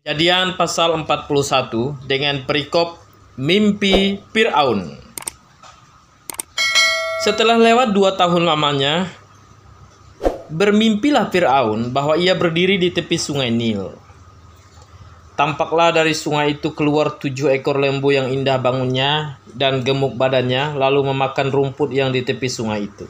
Kejadian pasal 41 dengan perikop mimpi Fir'aun. Setelah lewat 2 tahun lamanya, bermimpilah Fir'aun bahwa ia berdiri di tepi sungai Nil. Tampaklah dari sungai itu keluar 7 ekor lembu yang indah bangunnya dan gemuk badannya, lalu memakan rumput yang di tepi sungai itu.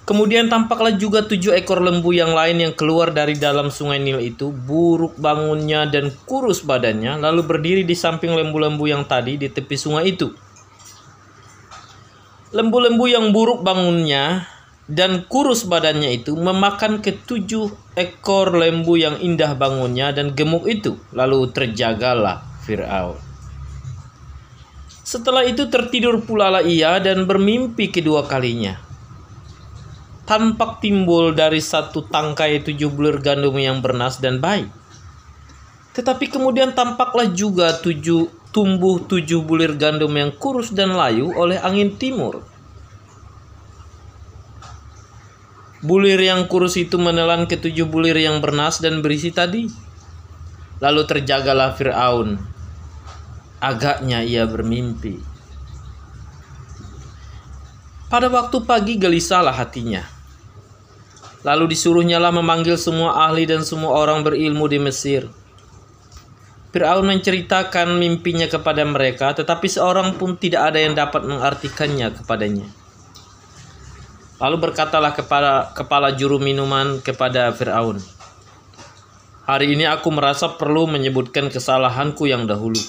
Kemudian tampaklah juga 7 ekor lembu yang lain yang keluar dari dalam sungai Nil itu, buruk bangunnya dan kurus badannya, lalu berdiri di samping lembu-lembu yang tadi di tepi sungai itu. Lembu-lembu yang buruk bangunnya dan kurus badannya itu memakan ke-7 ekor lembu yang indah bangunnya dan gemuk itu, lalu terjagalah Fir'aun. Setelah itu tertidur pula lah ia dan bermimpi kedua kalinya. Tampak timbul dari satu tangkai 7 bulir gandum yang bernas dan baik. Tetapi kemudian tampaklah juga tumbuh 7 bulir gandum yang kurus dan layu oleh angin timur. Bulir yang kurus itu menelan ke-7 bulir yang bernas dan berisi tadi. Lalu terjagalah Fir'aun. Agaknya ia bermimpi. Pada waktu pagi gelisahlah hatinya. Lalu disuruhnyalah memanggil semua ahli dan semua orang berilmu di Mesir. Fir'aun menceritakan mimpinya kepada mereka, tetapi seorang pun tidak ada yang dapat mengartikannya kepadanya. Lalu berkatalah kepala juru minuman kepada Fir'aun, "Hari ini aku merasa perlu menyebutkan kesalahanku yang dahulu.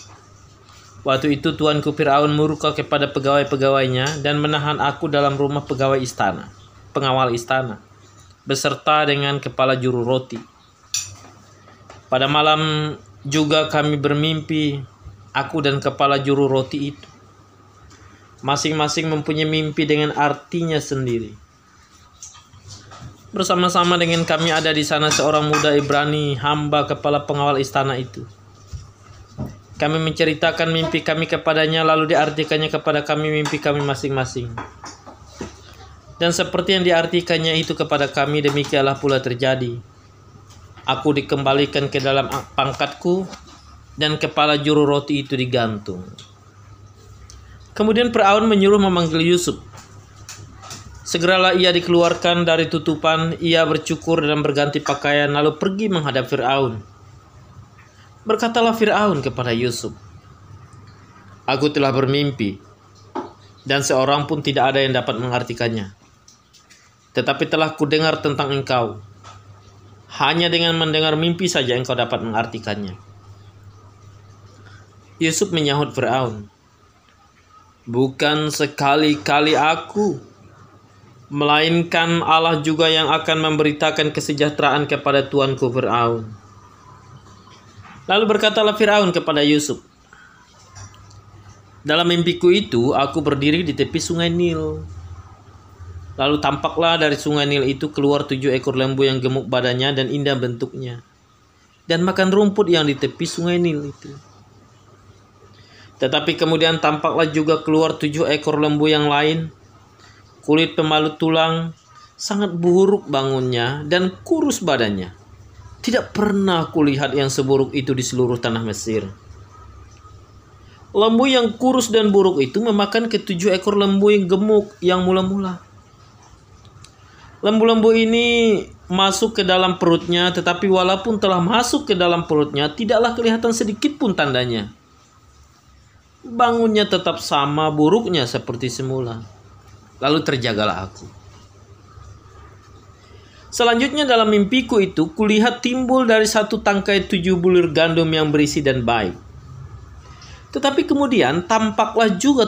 Waktu itu tuanku Fir'aun murka kepada pegawai-pegawainya dan menahan aku dalam rumah pegawai istana, pengawal istana, beserta dengan kepala juru roti. Pada malam juga kami bermimpi, aku dan kepala juru roti itu. Masing-masing mempunyai mimpi dengan artinya sendiri. Bersama-sama dengan kami ada di sana seorang muda Ibrani, hamba kepala pengawal istana itu. Kami menceritakan mimpi kami kepadanya, lalu diartikannya kepada kami mimpi kami masing-masing. Dan seperti yang diartikannya itu kepada kami, demikianlah pula terjadi. Aku dikembalikan ke dalam pangkatku, dan kepala juru roti itu digantung." Kemudian Fir'aun menyuruh memanggil Yusuf. Segeralah ia dikeluarkan dari tutupan, ia bercukur dan berganti pakaian, lalu pergi menghadap Fir'aun. Berkatalah Fir'aun kepada Yusuf, "Aku telah bermimpi, dan seorang pun tidak ada yang dapat mengartikannya. Tetapi telah kudengar tentang engkau. Hanya dengan mendengar mimpi saja engkau dapat mengartikannya." Yusuf menyahut Fir'aun, "Bukan sekali-kali aku, melainkan Allah juga yang akan memberitakan kesejahteraan kepada tuanku Fir'aun." Lalu berkatalah Fir'aun kepada Yusuf, "Dalam mimpiku itu aku berdiri di tepi sungai Nil. Lalu tampaklah dari sungai Nil itu keluar 7 ekor lembu yang gemuk badannya dan indah bentuknya, dan makan rumput yang di tepi sungai Nil itu. Tetapi kemudian tampaklah juga keluar 7 ekor lembu yang lain, kulit pemalut tulang, sangat buruk bangunnya dan kurus badannya. Tidak pernah kulihat yang seburuk itu di seluruh tanah Mesir. Lembu yang kurus dan buruk itu memakan ke-7 ekor lembu yang gemuk yang mula-mula. Lembu-lembu ini masuk ke dalam perutnya, tetapi walaupun telah masuk ke dalam perutnya, tidaklah kelihatan sedikit pun tandanya. Bangunnya tetap sama buruknya seperti semula. Lalu terjagalah aku. Selanjutnya dalam mimpiku itu, kulihat timbul dari satu tangkai 7 bulir gandum yang berisi dan baik. Tetapi kemudian tampaklah juga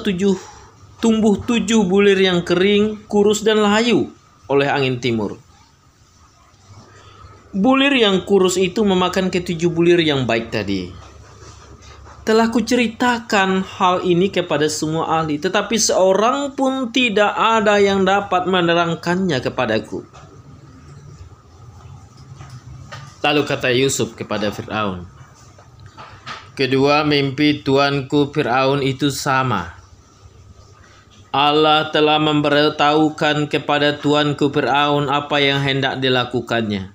tumbuh 7 bulir yang kering, kurus dan layu oleh angin timur. Bulir yang kurus itu memakan ke-7 bulir yang baik tadi. Telah kuceritakan hal ini kepada semua ahli, tetapi seorang pun tidak ada yang dapat menerangkannya kepadaku." Lalu kata Yusuf kepada Fir'aun, "Kedua mimpi tuanku Fir'aun itu sama. Allah telah memberitahukan kepada tuanku Fir'aun apa yang hendak dilakukannya.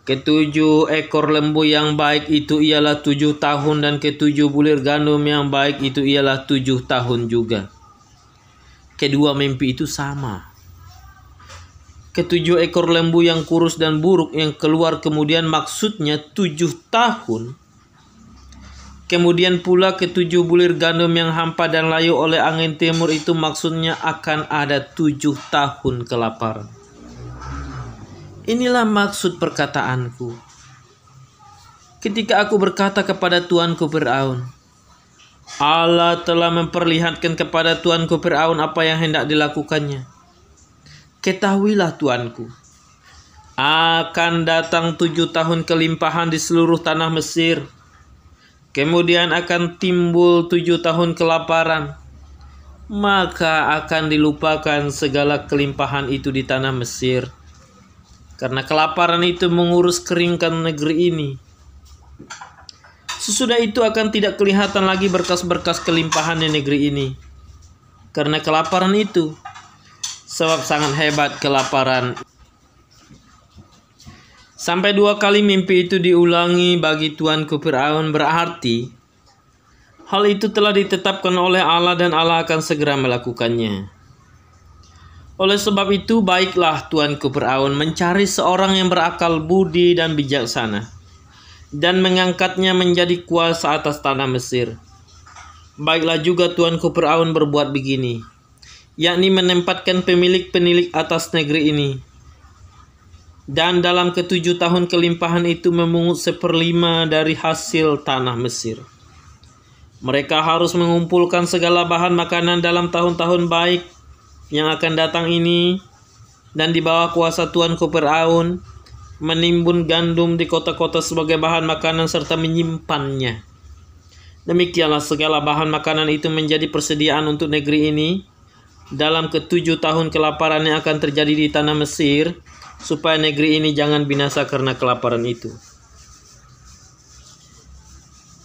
Ketujuh ekor lembu yang baik itu ialah 7 tahun, dan ketujuh bulir gandum yang baik itu ialah 7 tahun juga. Kedua mimpi itu sama. Ketujuh ekor lembu yang kurus dan buruk yang keluar kemudian maksudnya 7 tahun. Kemudian pula ketujuh bulir gandum yang hampa dan layu oleh angin timur itu maksudnya akan ada 7 tahun kelaparan. Inilah maksud perkataanku. Ketika aku berkata kepada Tuanku Firaun, Allah telah memperlihatkan kepada Tuanku Firaun apa yang hendak dilakukannya. Ketahuilah Tuanku, akan datang 7 tahun kelimpahan di seluruh tanah Mesir. Kemudian akan timbul 7 tahun kelaparan. Maka akan dilupakan segala kelimpahan itu di tanah Mesir. Karena kelaparan itu mengurus keringkan negeri ini. Sesudah itu akan tidak kelihatan lagi berkas-berkas kelimpahan di negeri ini. Karena kelaparan itu, sebab sangat hebat kelaparan. Sampai 2 kali mimpi itu diulangi bagi Tuanku Firaun, berarti hal itu telah ditetapkan oleh Allah dan Allah akan segera melakukannya. Oleh sebab itu, baiklah Tuanku Firaun mencari seorang yang berakal budi dan bijaksana, dan mengangkatnya menjadi kuasa atas tanah Mesir. Baiklah juga Tuanku Firaun berbuat begini, yakni menempatkan penilik-penilik atas negeri ini, dan dalam ke-7 tahun kelimpahan itu memungut 1/5 dari hasil tanah Mesir. Mereka harus mengumpulkan segala bahan makanan dalam tahun-tahun baik yang akan datang ini, dan di bawah kuasa Tuanku Firaun menimbun gandum di kota-kota sebagai bahan makanan serta menyimpannya. Demikianlah segala bahan makanan itu menjadi persediaan untuk negeri ini dalam ke-7 tahun kelaparan yang akan terjadi di tanah Mesir, supaya negeri ini jangan binasa karena kelaparan itu.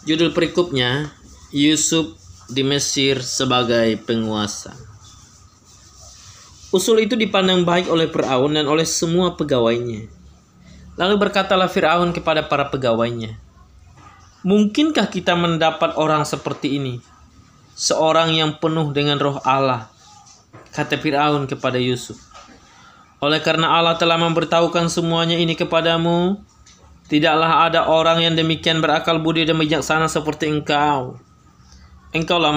Judul berikutnya, Yusuf di Mesir sebagai penguasa. Usul itu dipandang baik oleh Firaun dan oleh semua pegawainya. Lalu berkatalah Firaun kepada para pegawainya, "Mungkinkah kita mendapat orang seperti ini, seorang yang penuh dengan roh Allah?" Kata Firaun kepada Yusuf, "Oleh karena Allah telah memberitahukan semuanya ini kepadamu, tidaklah ada orang yang demikian berakal budi dan bijaksana seperti engkau. Engkaulah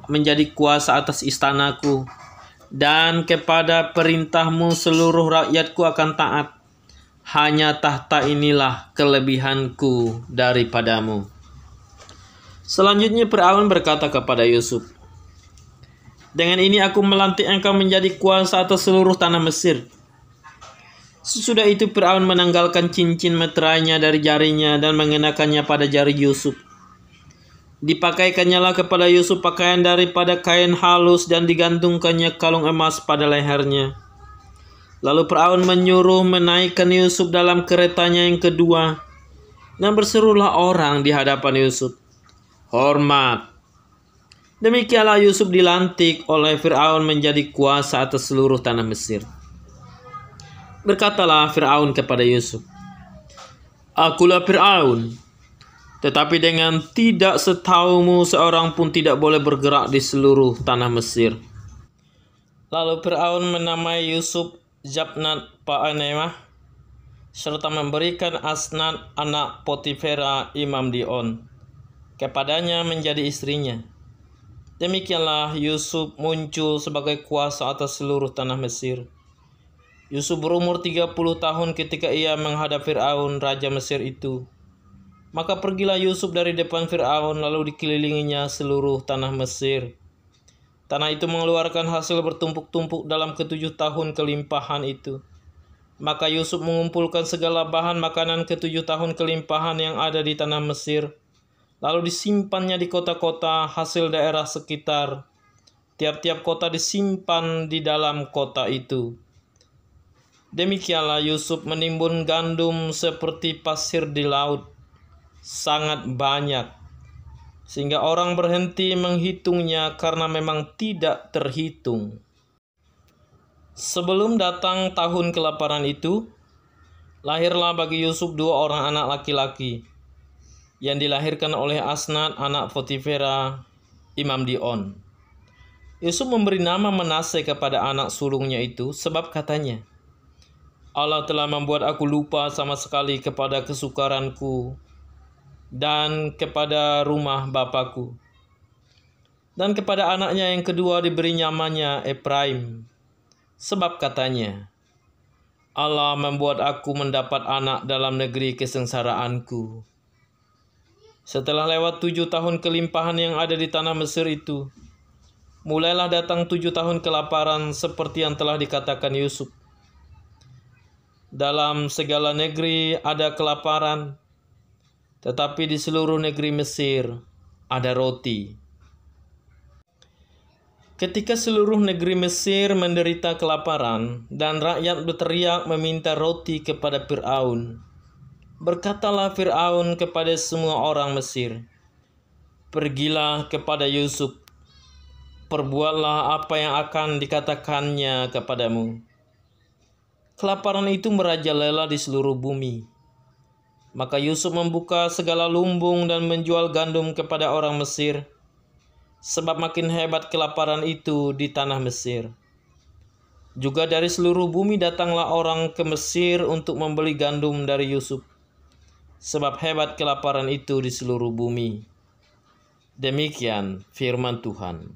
menjadi kuasa atas istanaku, dan kepada perintahmu seluruh rakyatku akan taat. Hanya tahta inilah kelebihanku daripadamu." Selanjutnya Firaun berkata kepada Yusuf, "Dengan ini aku melantik engkau menjadi kuasa atas seluruh tanah Mesir." Sesudah itu Firaun menanggalkan cincin meterainya dari jarinya dan mengenakannya pada jari Yusuf. Dipakai-kannya kepada Yusuf pakaian daripada kain halus dan digantungkannya kalung emas pada lehernya. Lalu Firaun menyuruh menaikkan Yusuf dalam keretanya yang kedua, dan berserulah orang di hadapan Yusuf, "Hormat!" Demikianlah Yusuf dilantik oleh Firaun menjadi kuasa atas seluruh tanah Mesir. Berkatalah Firaun kepada Yusuf, "Akulah Firaun, tetapi dengan tidak setaumu seorang pun tidak boleh bergerak di seluruh tanah Mesir." Lalu Firaun menamai Yusuf Zabnat Pa'anemah, serta memberikan Asnat anak Potifera imam di On kepadanya menjadi istrinya. Demikianlah Yusuf muncul sebagai kuasa atas seluruh tanah Mesir. Yusuf berumur 30 tahun ketika ia menghadap Firaun, raja Mesir itu. Maka pergilah Yusuf dari depan Firaun, lalu dikelilinginya seluruh tanah Mesir. Tanah itu mengeluarkan hasil bertumpuk-tumpuk dalam ke-7 tahun kelimpahan itu. Maka Yusuf mengumpulkan segala bahan makanan ke-7 tahun kelimpahan yang ada di tanah Mesir, lalu disimpannya di kota-kota hasil daerah sekitar. Tiap-tiap kota disimpan di dalam kota itu. Demikianlah Yusuf menimbun gandum seperti pasir di laut, sangat banyak, sehingga orang berhenti menghitungnya karena memang tidak terhitung. Sebelum datang tahun kelaparan itu, Lahirlah bagi Yusuf 2 orang anak laki-laki yang dilahirkan oleh Asnat, anak Potifera, imam di On. Yusuf memberi nama Manasye kepada anak sulungnya itu sebab katanya, Allah telah membuat aku lupa sama sekali kepada kesukaranku dan kepada rumah bapakku. Dan kepada anaknya yang kedua diberi namanya Efraim, sebab katanya, Allah membuat aku mendapat anak dalam negeri kesengsaraanku. Setelah lewat 7 tahun kelimpahan yang ada di tanah Mesir itu, mulailah datang 7 tahun kelaparan seperti yang telah dikatakan Yusuf. Dalam segala negeri ada kelaparan, tetapi di seluruh negeri Mesir ada roti. Ketika seluruh negeri Mesir menderita kelaparan dan rakyat berteriak meminta roti kepada Fir'aun, berkatalah Fir'aun kepada semua orang Mesir, pergilah kepada Yusuf, perbuatlah apa yang akan dikatakannya kepadamu. Kelaparan itu merajalela di seluruh bumi. Maka Yusuf membuka segala lumbung dan menjual gandum kepada orang Mesir, sebab makin hebat kelaparan itu di tanah Mesir. Juga dari seluruh bumi datanglah orang ke Mesir untuk membeli gandum dari Yusuf, sebab hebat kelaparan itu di seluruh bumi. Demikian firman Tuhan.